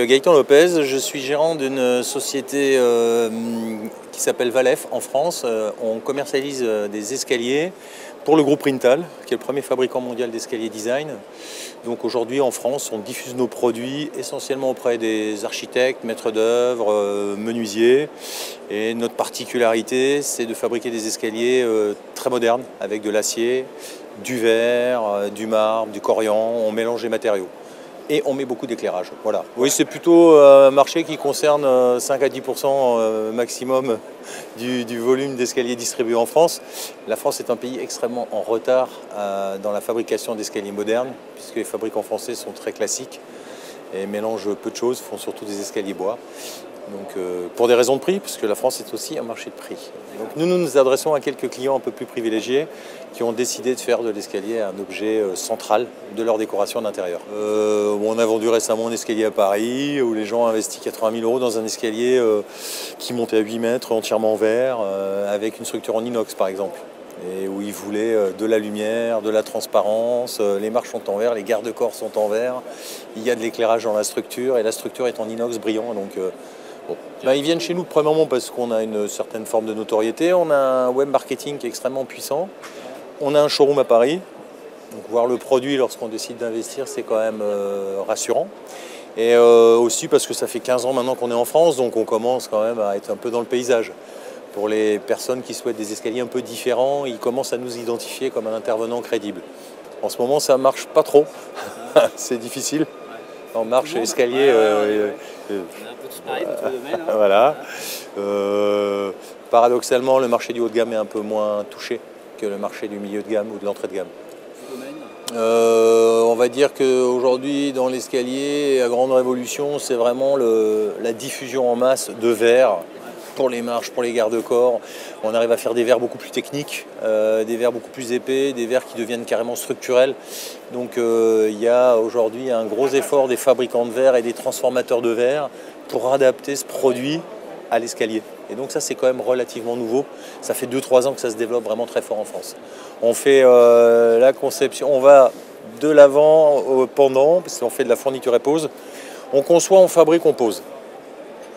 Gaëtan Lopez, je suis gérant d'une société qui s'appelle Valef en France. On commercialise des escaliers pour le groupe Rintal, qui est le premier fabricant mondial d'escaliers design. Donc aujourd'hui en France, on diffuse nos produits essentiellement auprès des architectes, maîtres d'œuvre, menuisiers. Et notre particularité, c'est de fabriquer des escaliers très modernes avec de l'acier, du verre, du marbre, du corian. On mélange les matériaux. Et on met beaucoup d'éclairage. Voilà. Oui, c'est plutôt un marché qui concerne 5 à 10% maximum du volume d'escaliers distribués en France. La France est un pays extrêmement en retard dans la fabrication d'escaliers modernes, puisque les fabricants français sont très classiques et mélangent peu de choses, font surtout des escaliers bois. Donc, pour des raisons de prix, puisque la France est aussi un marché de prix. Donc, nous nous adressons à quelques clients un peu plus privilégiés qui ont décidé de faire de l'escalier un objet central de leur décoration d'intérieur. On a vendu récemment un escalier à Paris où les gens ont investi 80 000 € dans un escalier qui montait à 8 mètres, entièrement en verre, avec une structure en inox par exemple. Et où ils voulaient de la lumière, de la transparence, les marches sont en verre, les garde-corps sont en verre, il y a de l'éclairage dans la structure et la structure est en inox brillant. Donc, bon. Ils viennent chez nous premièrement parce qu'on a une certaine forme de notoriété, on a un web marketing qui est extrêmement puissant, on a un showroom à Paris, donc voir le produit lorsqu'on décide d'investir c'est quand même rassurant. Et aussi parce que ça fait 15 ans maintenant qu'on est en France, donc on commence quand même à être un peu dans le paysage. Pour les personnes qui souhaitent des escaliers un peu différents, ils commencent à nous identifier comme un intervenant crédible. En ce moment, ça ne marche pas trop, c'est difficile. En marche, escalier... On a un peu tous pareil dans tous les domaines. Hein. Voilà. Paradoxalement, le marché du haut de gamme est un peu moins touché que le marché du milieu de gamme ou de l'entrée de gamme. On va dire qu'aujourd'hui, dans l'escalier, la grande révolution, c'est vraiment la diffusion en masse de verre. Pour les marches, pour les garde-corps, on arrive à faire des verres beaucoup plus techniques, des verres beaucoup plus épais, des verres qui deviennent carrément structurels. Donc il y a aujourd'hui un gros effort des fabricants de verre et des transformateurs de verre pour adapter ce produit à l'escalier. Et donc ça c'est quand même relativement nouveau. Ça fait 2-3 ans que ça se développe vraiment très fort en France. On fait la conception, on va de l'avant au pendant, parce qu'on fait de la fourniture et pose. On conçoit, on fabrique, on pose.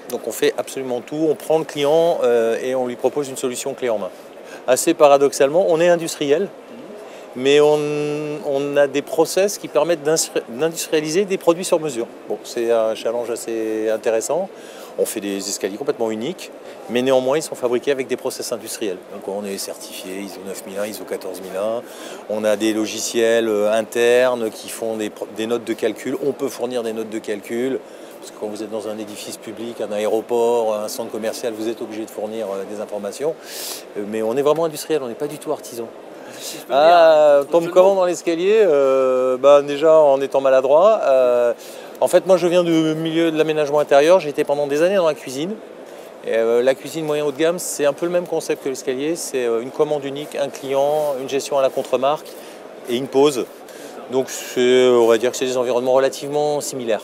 Donc on fait absolument tout, on prend le client et on lui propose une solution clé en main. Assez paradoxalement, on est industriel, mais on a des process qui permettent d'industrialiser des produits sur mesure. Bon, c'est un challenge assez intéressant. On fait des escaliers complètement uniques, mais néanmoins ils sont fabriqués avec des process industriels. Donc on est certifié ISO 9001, ISO 14001. On a des logiciels internes qui font des notes de calcul. On peut fournir des notes de calcul. Parce que quand vous êtes dans un édifice public, un aéroport, un centre commercial, vous êtes obligé de fournir des informations. Mais on est vraiment industriel, on n'est pas du tout artisan. Si Tombe comment dans l'escalier déjà en étant maladroit. En fait, moi je viens du milieu de l'aménagement intérieur, j'ai été pendant des années dans la cuisine. Et, la cuisine moyen haut de gamme, c'est un peu le même concept que l'escalier. C'est une commande unique, un client, une gestion à la contre-marque et une pause. Donc on va dire que c'est des environnements relativement similaires.